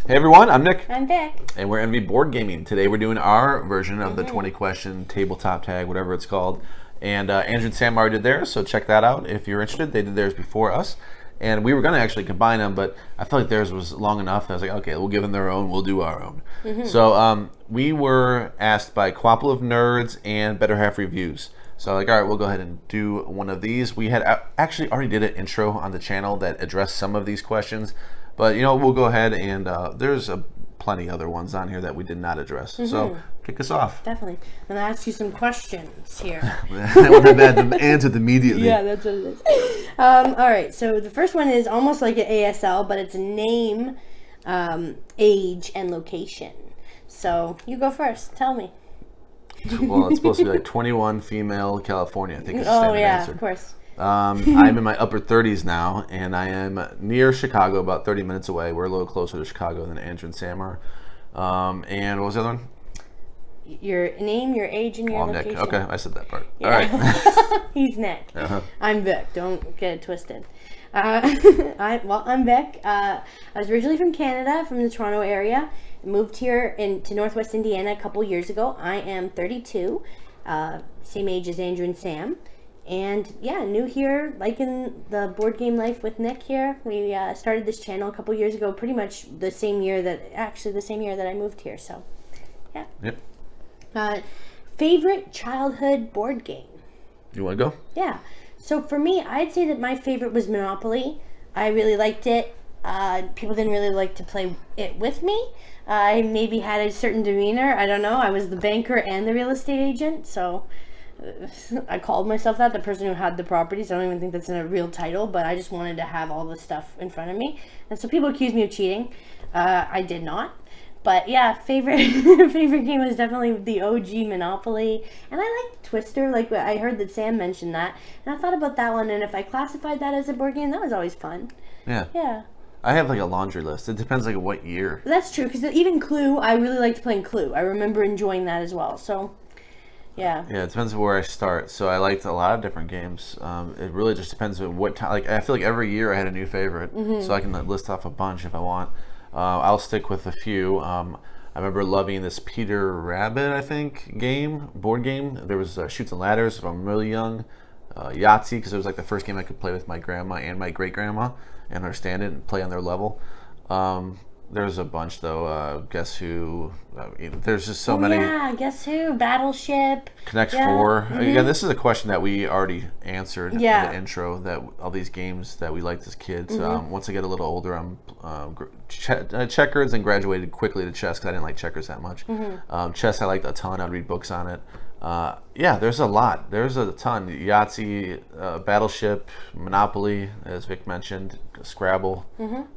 Hey everyone, I'm Nick. I'm Vik. And we're NV Board Gaming. Today we're doing our version of the 20 question tabletop tag, whatever it's called. And Andrew and Sam already did theirs, so check that out if you're interested. They did theirs before us. And we were going to actually combine them, but I felt like theirs was long enough. I was like, okay, we'll give them their own, we'll do our own. So we were asked by Quapple of Nerds and Better Half Reviews. So like, all right, we'll go ahead and do one of these. We had actually already did an intro on the channel that addressed some of these questions. But, you know, we'll go ahead and there's plenty other ones on here that we did not address. So kick us off. Definitely. I'm going to ask you some questions here. I would have had them answered immediately. Yeah, that's what it is. All right, so the first one is almost like an ASL, but it's name, age, and location. So you go first. Tell me. Well, it's supposed to be like 21, female, California, I think is the standard answer. Of course. I'm in my upper 30s now, and I am near Chicago, about 30 minutes away. We're a little closer to Chicago than Andrew and Sam are. And what was the other one? Your name, your age, and your location. Nick. Okay, I said that part. Yeah. All right. He's Nick. I'm Vik. Don't get it twisted. I'm Vik. I was originally from Canada, from the Toronto area. Moved here to Northwest Indiana a couple years ago. I am 32, same age as Andrew and Sam. And yeah, new here, liking the board game life with Nick here. We started this channel a couple years ago, pretty much the same year that I moved here. So, yeah. Yep. Favorite childhood board game? You want to go? Yeah. So for me, I'd say that my favorite was Monopoly. I really liked it. People didn't really like to play it with me. I maybe had a certain demeanor. I don't know. I was the banker and the real estate agent, so I called myself that, the person who had the properties. I don't even think that's a real title, but I just wanted to have all the stuff in front of me. And so people accused me of cheating. I did not. But yeah, favorite game was definitely the OG Monopoly. And I liked Twister, like I heard that Sam mentioned that. And I thought about that one, and if I classified that as a board game, that was always fun. Yeah. I have like a laundry list. It depends like what year. That's true, because even Clue, I really liked playing Clue. I remember enjoying that as well. So, yeah. Yeah, it depends where I start. So I liked a lot of different games. It really just depends on what time. Like I feel like every year I had a new favorite, so I can list off a bunch if I want. I'll stick with a few. I remember loving this Peter Rabbit, I think, board game. There was Chutes and Ladders from really young. Yahtzee, because it was like the first game I could play with my grandma and my great grandma and understand it and play on their level. There's a bunch though. Guess Who? There's just so many. Yeah, Guess Who? Battleship. Connect 4. Again, this is a question that we already answered in the intro. That all these games that we liked as kids. Once I get a little older, I'm checkers and graduated quickly to chess because I didn't like checkers that much. Chess I liked a ton. I'd read books on it. Yeah, there's a lot. There's a ton. Yahtzee, Battleship, Monopoly, as Vik mentioned, Scrabble.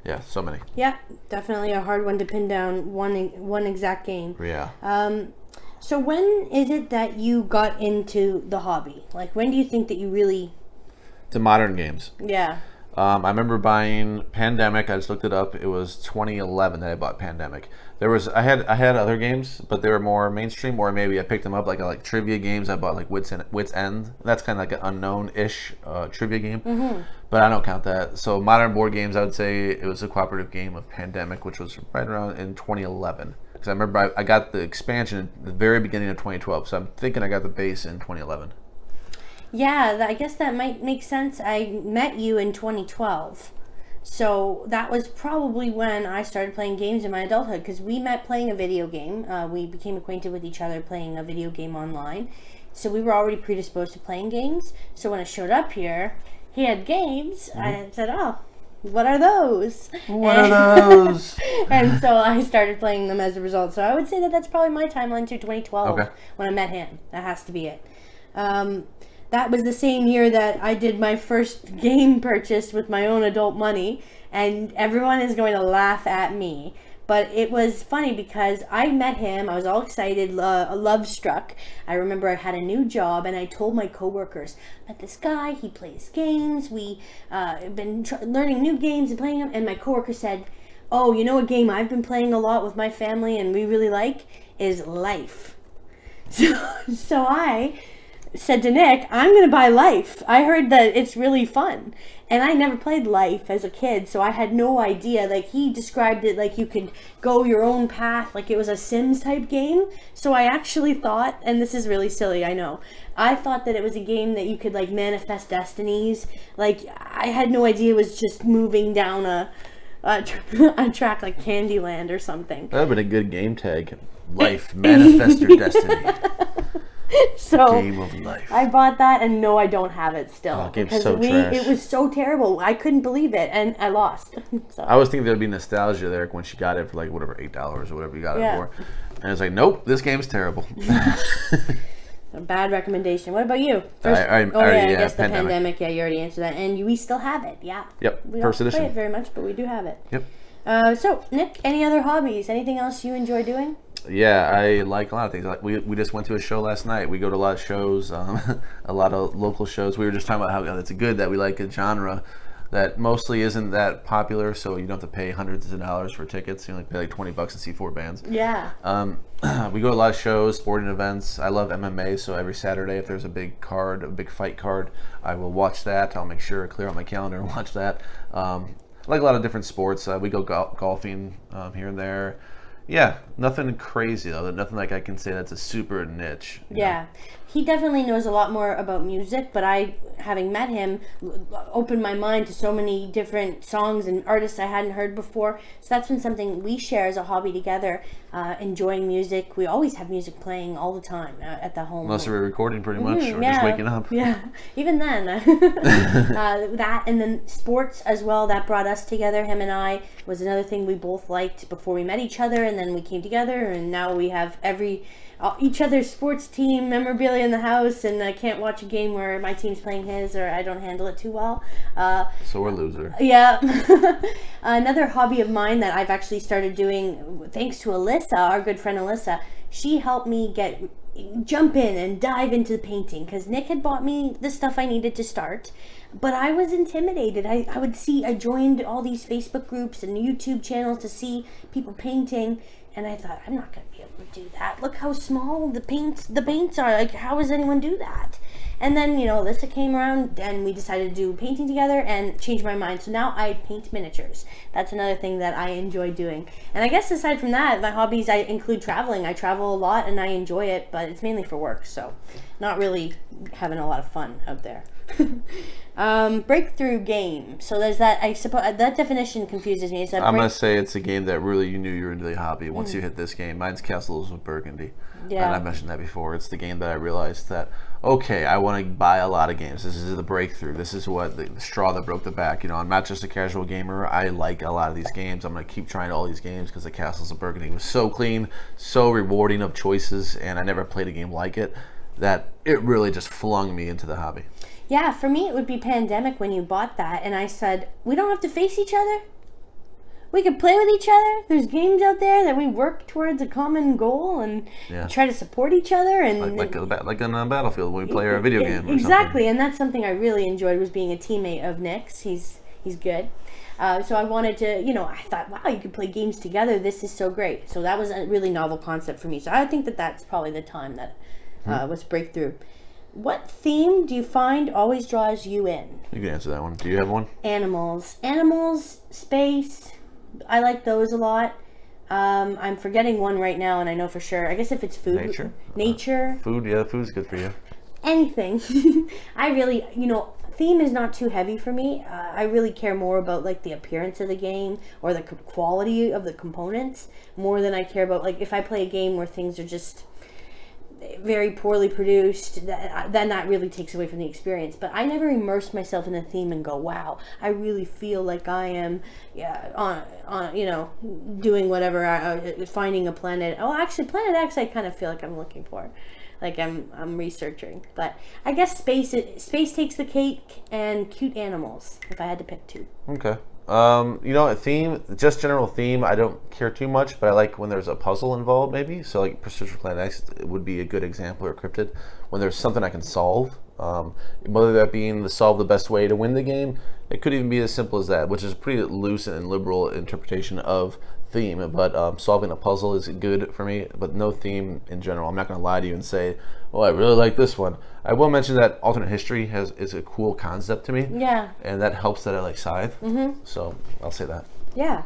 Yeah, so many. Yeah, definitely a hard one to pin down one exact game. Yeah. So when is it that you got into the hobby? Like, when do you think that you really... To modern games. Yeah. I remember buying Pandemic. I just looked it up. It was 2011 that I bought Pandemic. I had other games, but they were more mainstream, or maybe I picked them up like I like trivia games. I bought like Wits End. That's kind of like an unknown-ish trivia game, but I don't count that. So modern board games, I would say it was a cooperative game of Pandemic, which was right around in 2011. Because I remember I got the expansion at the very beginning of 2012, so I'm thinking I got the base in 2011. Yeah, I guess that might make sense. I met you in 2012. So that was probably when I started playing games in my adulthood, because we met playing a video game. We became acquainted with each other playing a video game online. So we were already predisposed to playing games. So when I showed up here, he had games. I said, oh, what are those? What are those? And so I started playing them as a result. So I would say that that's probably my timeline to 2012 when I met him. That has to be it. That was the same year that I did my first game purchase with my own adult money, and everyone is going to laugh at me. But it was funny because I met him, I was all excited, love struck. I remember I had a new job, and I told my coworkers, met this guy, he plays games, we have been learning new games and playing them, and my coworker said, oh, you know a game I've been playing a lot with my family and we really like is Life. So I said to Nick, I'm going to buy Life. I heard that it's really fun. And I never played Life as a kid, so I had no idea. Like, he described it like you could go your own path, like it was a Sims type game. So I actually thought, and this is really silly, I know, I thought that it was a game that you could like manifest destinies. Like, I had no idea it was just moving down a track like Candyland or something. That would have been a good game tag. Life, manifest your destiny. So Game of life. I bought that, and no, I don't have it still. Oh, game's because so trash. It was so terrible. I couldn't believe it, and I lost. So. I was thinking there'd be nostalgia there when she got it for like whatever $8 or whatever you got it for, and it's like, nope, this game's terrible. A bad recommendation. What about you? I guess the pandemic. Yeah, you already answered that, and we still have it. Yeah. Yep. We First don't edition. play it very much, but we do have it. Yep. So Nick, any other hobbies? Anything else you enjoy doing? Yeah, I like a lot of things. Like we just went to a show last night. We go to a lot of shows, a lot of local shows. We were just talking about how it's good that we like a genre that mostly isn't that popular, so you don't have to pay hundreds of dollars for tickets. You only pay like $20 to see 4 bands. Yeah. We go to a lot of shows, sporting events. I love MMA, so every Saturday if there's a big fight card, I will watch that. I'll make sure to clear out my calendar and watch that. I like a lot of different sports. We go golfing here and there. Yeah, nothing crazy though. Nothing like I can say that's a super niche. Yeah. He definitely knows a lot more about music, but I, having met him, opened my mind to so many different songs and artists I hadn't heard before. So that's been something we share as a hobby together, enjoying music. We always have music playing all the time at the home. Unless we're recording pretty much or just waking up. Yeah, even then. That and then sports as well, that brought us together. Him and I was another thing we both liked before we met each other, and then we came together, and now we have each other's sports team memorabilia in the house, and I can't watch a game where my team's playing his or I don't handle it too well. So we're a loser. Yeah. Another hobby of mine that I've actually started doing, thanks to Alyssa, our good friend Alyssa, she helped me jump in and dive into the painting, because Nick had bought me the stuff I needed to start, but I was intimidated. I joined all these Facebook groups and YouTube channels to see people painting, and I thought, I'm not going to be able to do that. Look how small the paints are. Like, how does anyone do that? And then, Alyssa came around, and we decided to do painting together and changed my mind. So now I paint miniatures. That's another thing that I enjoy doing. And I guess aside from that, my hobbies, I include traveling. I travel a lot, and I enjoy it, but it's mainly for work. So not really having a lot of fun out there. Breakthrough game. So there's that. I suppose that definition confuses me. I'm gonna say it's a game that really you knew you were into the hobby once you hit this game. Mine's Castles of Burgundy. Yeah. And I mentioned that before. It's the game that I realized that okay, I want to buy a lot of games. This is the breakthrough. This is what the straw that broke the back. I'm not just a casual gamer. I like a lot of these games. I'm gonna keep trying all these games because the Castles of Burgundy was so clean, so rewarding of choices, and I never played a game like it. That it really just flung me into the hobby. Yeah, for me it would be Pandemic when you bought that, and I said, we don't have to face each other. We can play with each other. There's games out there that we work towards a common goal and try to support each other. And like on a Battlefield when we play our video game. Exactly, and that's something I really enjoyed, was being a teammate of Nick's. He's good. So I wanted to, I thought, wow, you could play games together. This is so great. So that was a really novel concept for me. So I think that's probably the time that was breakthrough. What theme do you find always draws you in? You can answer that one. Do you have one? Animals, space. I like those a lot. I'm forgetting one right now, and I know for sure. I guess if it's food. Nature. Food, yeah, food's good for you. Anything. I really, theme is not too heavy for me. I really care more about like the appearance of the game or the quality of the components more than I care about like if I play a game where things are just very poorly produced, then that really takes away from the experience. But I never immerse myself in a theme and go, wow, I really feel like I am doing whatever, finding a planet. Oh, actually, Planet X I kind of feel like I'm looking for, like I'm researching. But I guess space takes the cake, and cute animals if I had to pick two. Okay. A theme, just general theme, I don't care too much, but I like when there's a puzzle involved, maybe. So, like Precision Planet X would be a good example, or Cryptid, when there's something I can solve. Whether that being to solve the best way to win the game, it could even be as simple as that, which is a pretty loose and liberal interpretation of theme, but solving a puzzle is good for me, but no theme in general. I'm not going to lie to you and say, oh, I really like this one. I will mention that alternate history is a cool concept to me. Yeah. And that helps that I like Scythe. So I'll say that. Yeah.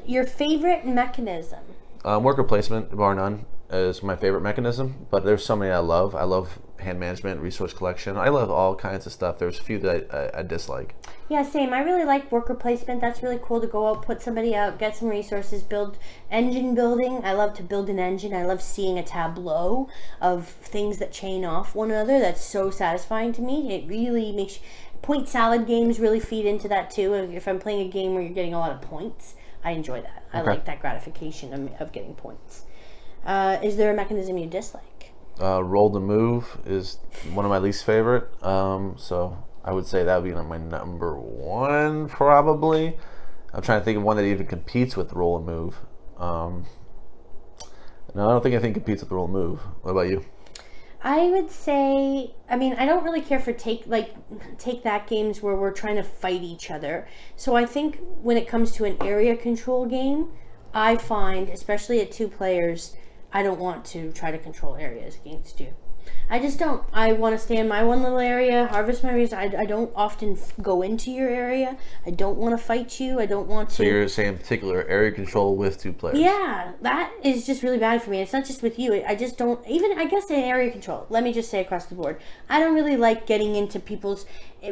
Your favorite mechanism? Worker placement, bar none, is my favorite mechanism, but there's so many I love. I love hand management, resource collection. I love all kinds of stuff. There's a few that I dislike. Yeah, same. I really like worker placement. That's really cool to go out, put somebody out, get some resources, build engine building. I love to build an engine. I love seeing a tableau of things that chain off one another. That's so satisfying to me. It really makes point salad games really feed into that too. If I'm playing a game where you're getting a lot of points, I enjoy that. I like that gratification of getting points. Is there a mechanism you dislike? Roll to move is one of my least favorite. So I would say that would be my number one, probably. I'm trying to think of one that even competes with roll and move. No, I don't think anything competes with roll and move. What about you? I would say, I mean, I don't really care for take that games where we're trying to fight each other. So I think when it comes to an area control game, I find, especially at 2 players, I don't want to try to control areas against you. I just don't. I want to stay in my one little area, harvest my resources. I don't often go into your area. I don't want to fight you. I don't want to. So you're saying in particular area control with 2 players? Yeah, that is just really bad for me. It's not just with you. I just don't, even, I guess in area control, let me just say across the board, I don't really like getting into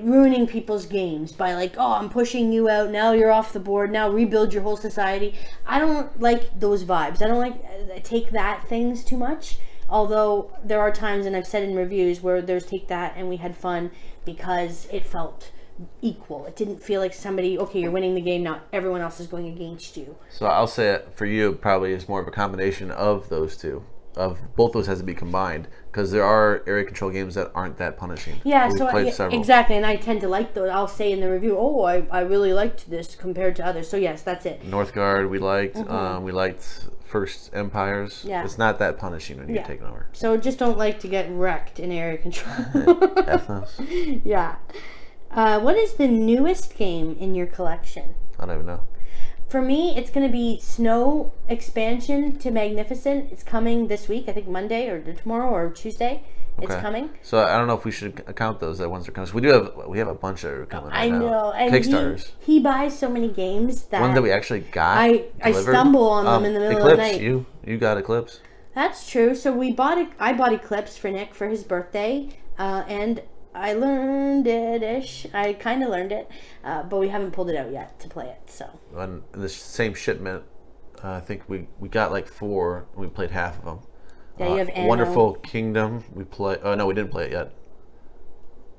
ruining people's games by like, oh, I'm pushing you out, now you're off the board, now rebuild your whole society. I don't like those vibes. I don't like take that things too much. Although there are times, and I've said in reviews, where there's take that and we had fun because it felt equal. It didn't feel like somebody, okay, you're winning the game, now everyone else is going against you. So I'll say it for you, probably is more of a combination of those two. Of both those has to be combined because there are area control games that aren't that punishing. Yeah, so exactly, and I tend to like those. I'll say in the review, oh, I really liked this compared to others. So yes, that's it. Northgard we liked. We liked First Empires. Yeah. It's not that punishing when you're taking over. So just don't like to get wrecked in area control. Ethnos. Yeah. What is the newest game in your collection? I don't even know. For me, it's going to be Snow Expansion to Magnificent. It's coming this week, I think Monday or tomorrow or Tuesday. It's coming. So I don't know if we should count those that ones that are coming. So we have a bunch that are coming right now. I know. And Kickstarters. He buys so many games that one that we actually got. I stumble on them in the middle of the night. You got Eclipse. That's true. So I bought Eclipse for Nick for his birthday, and I learned it-ish. I kind of learned it, but we haven't pulled it out yet to play it. So in the same shipment, I think we got like 4. And we played half of them. Yeah, you have Anno. Wonderful Kingdom. We play. Oh no, we didn't play it yet.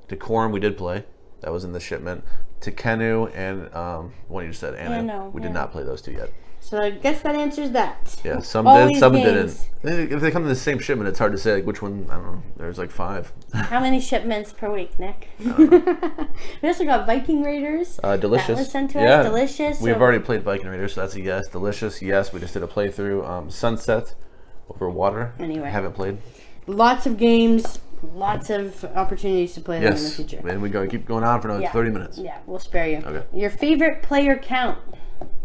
Decorum we did play. That was in the shipment. Tekenu and what you just said, Anno. We did not play those 2 yet. So I guess that answers that. Yeah, some did, some didn't. If they come in the same shipment, it's hard to say like which one. I don't know. There's like 5. How many shipments per week, Nick? I don't know. We also got Viking Raiders. Delicious. That was sent to us. Delicious. We've already played Viking Raiders, so that's a yes. Delicious, yes. We just did a playthrough. Sunset over water. Anyway, haven't played. Lots of games. Lots of opportunities to play them in the future. And we keep going on for another 30 minutes. Yeah, we'll spare you. Okay. Your favorite player count?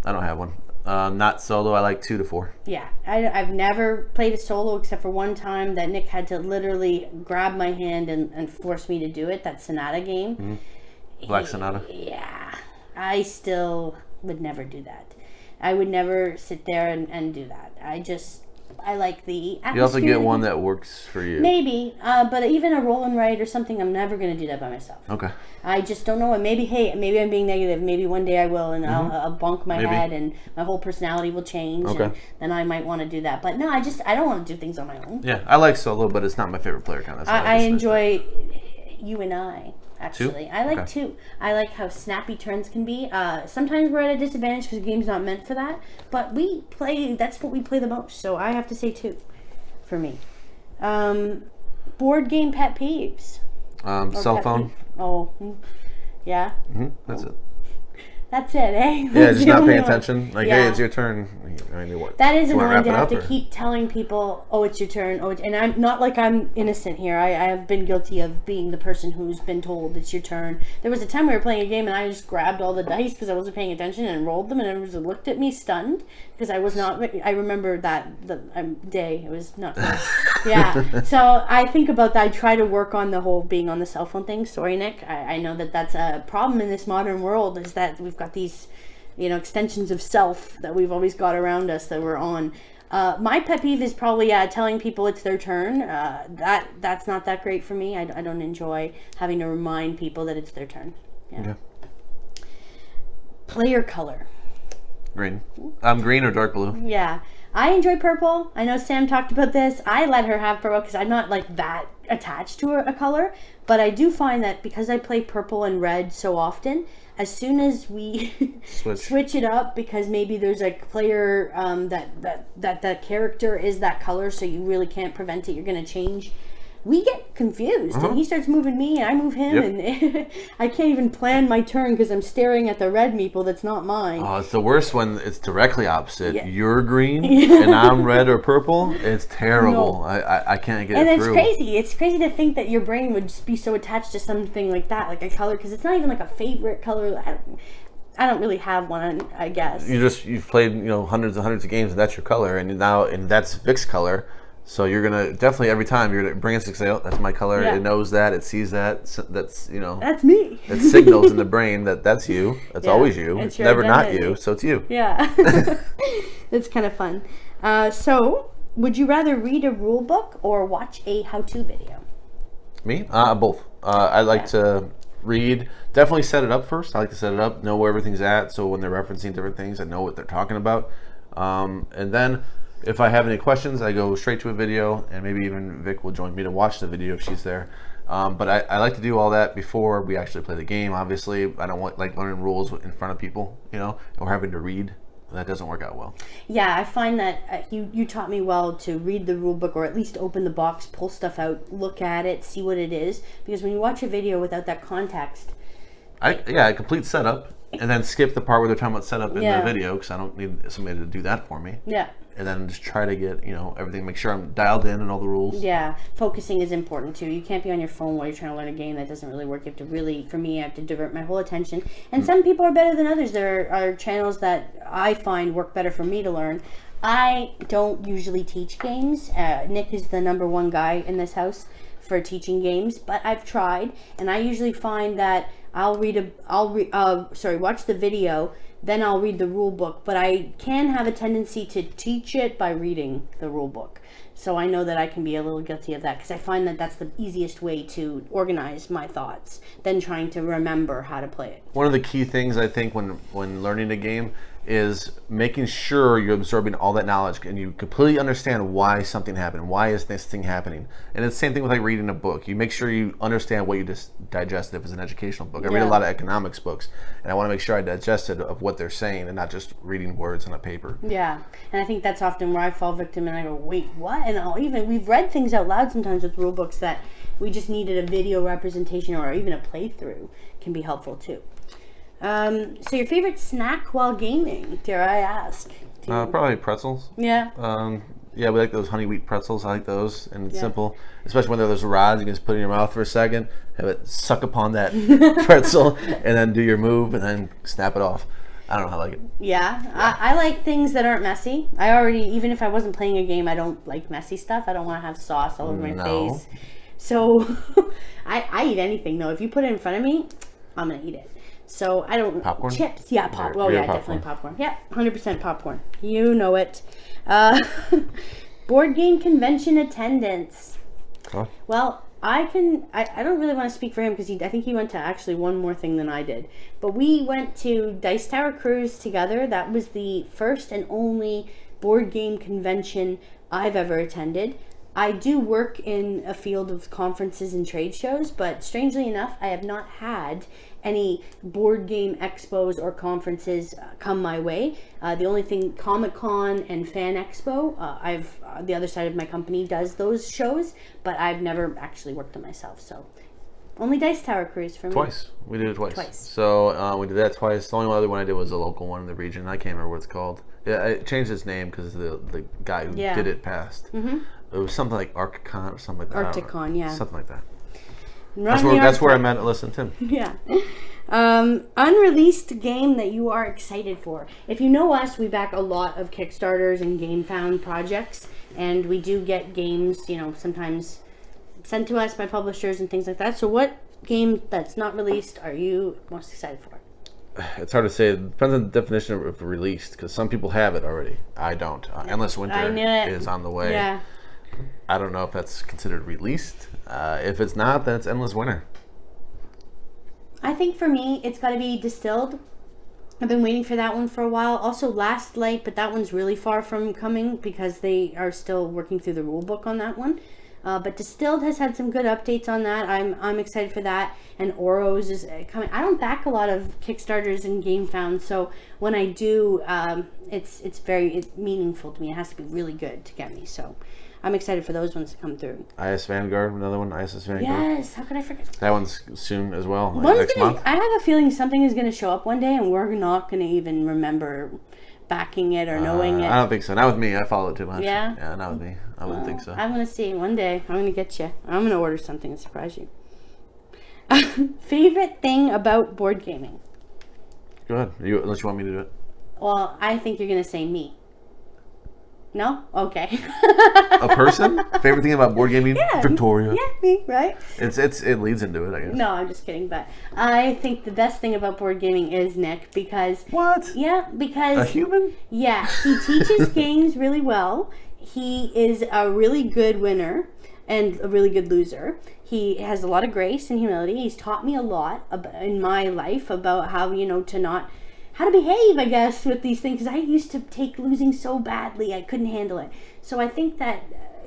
I don't have one. Not solo. I like 2 to 4. Yeah, I've never played a solo except for one time that Nick had to literally grab my hand and force me to do it. That Sonata game. Mm-hmm. Black Sonata. Yeah, I still would never do that. I would never sit there and do that. I like the atmosphere. You also get one that works for you. Maybe, but even a roll and write or something, I'm never going to do that by myself. Okay. I just don't know. And maybe I'm being negative. Maybe one day I will, and I'll bunk my head, and my whole personality will change. Okay. And then I might want to do that. But no, I don't want to do things on my own. Yeah, I like solo, but it's not my favorite player count. I enjoy you and I. Actually, 2? I like 2. I like how snappy turns can be. Sometimes we're at a disadvantage because the game's not meant for that. But that's what we play the most. So I have to say 2 for me. Board game pet peeves. Cell phone. Oh, yeah. That's it. That's it, eh? Yeah, That's just the not only paying one. attention. Like, Yeah. hey, it's your turn. I mean, what? That is Do you wanna annoying wrap to it have up, to or- keep telling people, oh, it's your turn. Oh, and I'm not like I'm innocent here. I have been guilty of being the person who's been told it's your turn. There was a time we were playing a game and I just grabbed all the dice because I wasn't paying attention and rolled them, and everyone just looked at me stunned because I was not. I remember the day. It was not. Yeah. So I think about that. I try to work on the whole being on the cell phone thing. Sorry, Nick. I know that that's a problem in this modern world. Is that we've got these, extensions of self that we've always got around us that we're on. My pet peeve is probably telling people it's their turn. That's not that great for me. I don't enjoy having to remind people that it's their turn. Yeah. Okay. Player color. Green. Green or dark blue. Yeah. I enjoy purple. I know Sam talked about this. I let her have purple because I'm not like that attached to a color. But I do find that because I play purple and red so often, as soon as we switch it up, because maybe there's a player that character is that color, so you really can't prevent it. You're going to change. We get confused, and he starts moving me, and I move him, and I can't even plan my turn because I'm staring at the red meeple that's not mine. Oh, it's the worst when it's directly opposite. Yeah. You're green, and I'm red or purple. It's terrible. No. I can't get it through. And it's crazy. It's crazy to think that your brain would just be so attached to something like that, like a color, because it's not even like a favorite color. I don't really have one, I guess. You've played hundreds and hundreds of games, and that's your color, and that's Vic's color. So you're gonna definitely every time you're gonna bring a 6 out. That's my color. Yeah. It knows that. It sees that. That's That's me. It signals in the brain that's you. That's always you. It's never identity. Not you. So it's you. Yeah, it's kind of fun. So would you rather read a rule book or watch a how-to video? Me? Both. I like to read. Definitely set it up first. I like to set it up, know where everything's at, so when they're referencing different things, I know what they're talking about, and then. If I have any questions, I go straight to a video, and maybe even Vic will join me to watch the video if she's there. But I like to do all that before we actually play the game. Obviously, I don't like learning rules in front of people, or having to read. That doesn't work out well. Yeah, I find that you taught me well to read the rule book, or at least open the box, pull stuff out, look at it, see what it is. Because when you watch a video without that context... I complete setup, and then skip the part where they're talking about setup in the video, because I don't need somebody to do that for me. Yeah. And then just try to get, everything, make sure I'm dialed in and all the rules. Yeah, focusing is important too. You can't be on your phone while you're trying to learn a game. That doesn't really work. You have to really, for me, I have to divert my whole attention. And some people are better than others. There are channels that I find work better for me to learn. I don't usually teach games. Nick is the #1 guy in this house for teaching games, but I've tried, and I usually find that I'll watch the video, then I'll read the rule book, but I can have a tendency to teach it by reading the rule book. So I know that I can be a little guilty of that, because I find that that's the easiest way to organize my thoughts than trying to remember how to play it. One of the key things I think when learning a game is making sure you're absorbing all that knowledge and you completely understand why something happened, why is this thing happening. And it's the same thing with like reading a book. You make sure you understand what you just digest if it's an educational book. I read a lot of economics books, and I want to make sure I digest it of what they're saying and not just reading words on a paper. Yeah, and I think that's often where I fall victim, and I go, wait, what? And we've read things out loud sometimes with rule books that we just needed a video representation or even a playthrough can be helpful too. So your favorite snack while gaming, dare I ask? Probably pretzels. Yeah. Yeah, we like those honey wheat pretzels. I like those, and it's simple. Especially when there's rods, you can just put it in your mouth for a second, have it suck upon that pretzel, and then do your move, and then snap it off. I don't know how I like it. Yeah. I like things that aren't messy. Even if I wasn't playing a game, I don't like messy stuff. I don't want to have sauce all over my face. So I eat anything, though. If you put it in front of me, I'm going to eat it. So I don't... Popcorn? Chips. Yeah, definitely popcorn. Yeah, 100% popcorn. You know it. Board game convention attendance. Huh? Well, I don't really want to speak for him because I think he went to actually one more thing than I did. But we went to Dice Tower Cruise together. That was the first and only board game convention I've ever attended. I do work in a field of conferences and trade shows, but strangely enough, I have not had any board game expos or conferences come my way. The only thing, Comic-Con and Fan Expo, the other side of my company does those shows, but I've never actually worked them myself. So Only Dice Tower Cruise for me. Twice. We did it twice. So we did that twice. The only other one I did was a local one in the region. I can't remember what it's called. Yeah, it changed its name because the guy who did it passed. Mm-hmm. It was something like Archicon or something like that. Archicon, yeah. Something like that. That's where I met Alyssa and Tim. Yeah. Unreleased game that you are excited for. If you know us, we back a lot of Kickstarters and GameFound projects, and we do get games, sometimes sent to us by publishers and things like that. So what game that's not released are you most excited for? It's hard to say. It depends on the definition of released, because some people have it already. I don't. Endless Winter is on the way. Yeah. I don't know if that's considered released. If it's not, then it's Endless Winter. I think for me, it's got to be Distilled. I've been waiting for that one for a while. Also Last Light, but that one's really far from coming because they are still working through the rule book on that one. But Distilled has had some good updates on that. I'm excited for that. And Oros is coming. I don't back a lot of Kickstarters and GameFound, so when I do, it's very meaningful to me. It has to be really good to get me. So I'm excited for those ones to come through. IS Vanguard, another one. ISS Vanguard. Yes, how could I forget? That one's soon as well. Next month. I have a feeling something is going to show up one day, and we're not going to even remember backing it or knowing it. I don't think so. Not with me. I follow it too much. Yeah? Yeah, not with me. I wouldn't think so. I'm going to see one day. I'm going to get you. I'm going to order something and surprise you. Favorite thing about board gaming? Go ahead. Unless you want me to do it. Well, I think you're going to say me. No? Okay. A person? Favorite thing about board gaming? Yeah. Victoria. Yeah, me, right? It leads into it, I guess. No, I'm just kidding. But I think the best thing about board gaming is Nick, because... What? Yeah, because... A human? Yeah, he teaches games really well. He is a really good winner and a really good loser. He has a lot of grace and humility. He's taught me a lot in my life about how, how to behave, I guess, with these things. Because I used to take losing so badly, I couldn't handle it. So I think that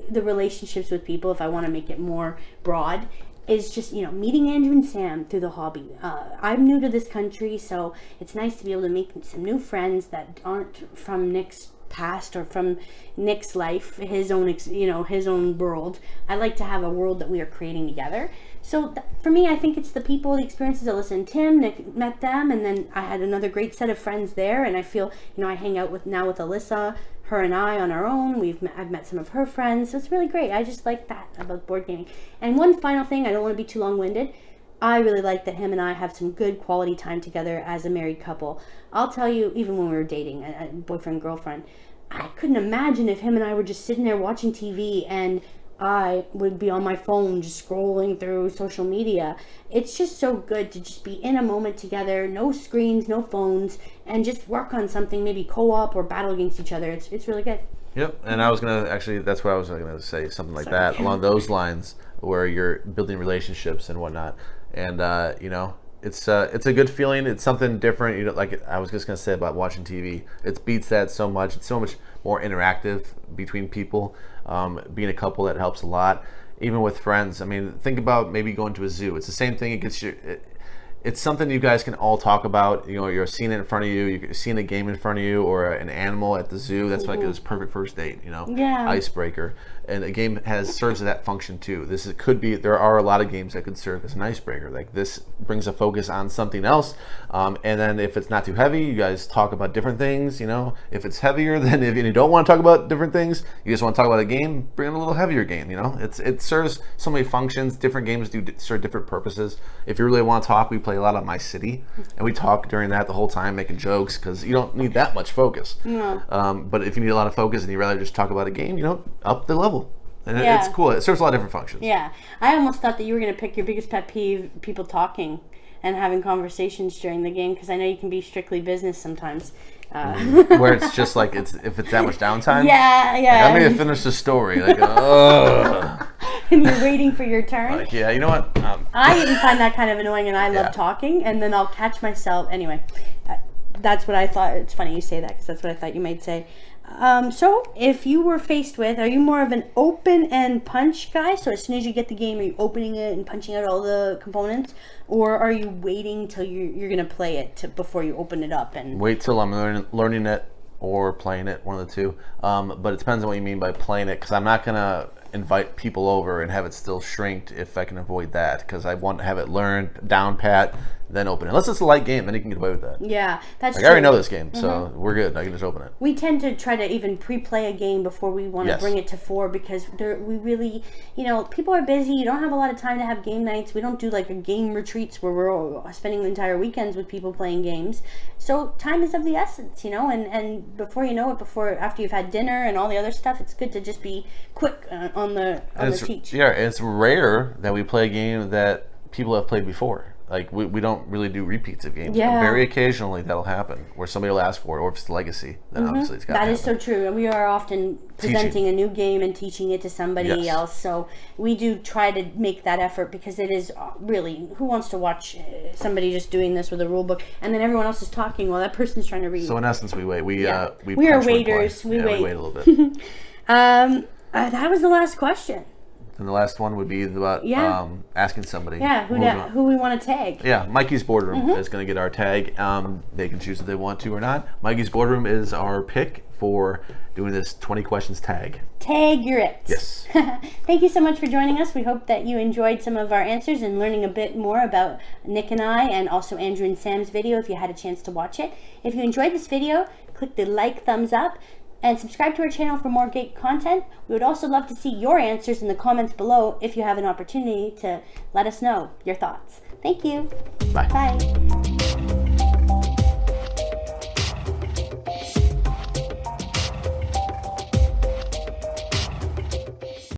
the relationships with people, if I want to make it more broad, is just, meeting Andrew and Sam through the hobby. I'm new to this country, so it's nice to be able to make some new friends that aren't from Nick's past or from Nick's life, his own world. I like to have a world that we are creating together. So for me, I think it's the people, the experiences. Alyssa and Tim, Nick met them, and then I had another great set of friends there, and I feel, I hang out with Alyssa, her and I on our own. I've met some of her friends, so it's really great. I just like that about board gaming. And one final thing, I don't want to be too long-winded. I really like that him and I have some good quality time together as a married couple. I'll tell you, even when we were dating, a boyfriend, girlfriend, I couldn't imagine if him and I were just sitting there watching TV and I would be on my phone just scrolling through social media. It's just so good to just be in a moment together, no screens, no phones, and just work on something, maybe co-op or battle against each other. It's really good. Yep, and I was going to actually, that's what I was going to say, something like that, along those lines, where you're building relationships and whatnot. And, it's a good feeling. It's something different. Like I was just going to say about watching TV. It beats that so much. It's so much more interactive between people. Being a couple, that helps a lot. Even with friends. I mean, think about maybe going to a zoo. It's the same thing. It's something you guys can all talk about. You're seeing it in front of you. You're seeing a game in front of you, or an animal at the zoo. That's like this perfect first date. Yeah. Icebreaker. And a game serves that function too. There are a lot of games that could serve as an icebreaker. Like this brings a focus on something else. And then if it's not too heavy, you guys talk about different things. If it's heavier, then if you don't want to talk about different things, you just want to talk about a game, bring in a little heavier game. It serves so many functions. Different games serve different purposes. If you really want to talk, we play a lot of My City, and we talk during that the whole time, making jokes, because you don't need that much focus. No. But if you need a lot of focus and you'd rather just talk about a game, up the level. And it's cool. It serves a lot of different functions. Yeah. I almost thought that you were going to pick your biggest pet peeve, people talking and having conversations during the game, because I know you can be strictly business sometimes. Where it's just like, if it's that much downtime. Yeah. Like, I'm going to finish the story. Like, and you're waiting for your turn. Like, yeah, you know what? I even find that kind of annoying, and I love talking, and then I'll catch myself. Anyway, that's what I thought. It's funny you say that, because that's what I thought you might say. So if you were faced with, are you more of an open and punch guy? So as soon as you get the game, are you opening it and punching out all the components? Or are you waiting till you're going to play it before you open it up? And wait till I'm learning it or playing it, one of the two. But it depends on what you mean by playing it, because I'm not going to invite people over and have it still shrinked if I can avoid that, because I want to have it learned, down pat, then open it. Unless it's a light game, then you can get away with that. Yeah, that's Like, true. I already know this game, so we're good. I can just open it. We tend to try to even pre-play a game before we want to Yes. bring it to 4, because we really, people are busy. You don't have a lot of time to have game nights. We don't do like a game retreats where we're all spending the entire weekends with people playing games. So time is of the essence, and before you know it, after you've had dinner and all the other stuff, it's good to just be quick on the teach. Yeah, it's rare that we play a game that people have played before. Like, we don't really do repeats of games. Yeah. Very occasionally that'll happen where somebody will ask for it, or if it's legacy, then obviously it's got to happen. That is so true. And we are often presenting a new game and teaching it to somebody else. So we do try to make that effort, because it is really, who wants to watch somebody just doing this with a rule book and then everyone else is talking while that person's trying to read? So in essence, we wait. We are punch when we play. waiters. We wait. We wait a little bit. That was the last question. And the last one would be about asking somebody. Yeah, who we want to tag. Yeah, Mikey's Boardroom is going to get our tag. They can choose if they want to or not. Mikey's Boardroom is our pick for doing this 20 questions tag. Tag, you're it. Yes. Thank you so much for joining us. We hope that you enjoyed some of our answers and learning a bit more about Nick and I, and also Andrew and Sam's video if you had a chance to watch it. If you enjoyed this video, click the thumbs up, and subscribe to our channel for more geek content. We would also love to see your answers in the comments below if you have an opportunity to let us know your thoughts. Thank you. Bye. Bye.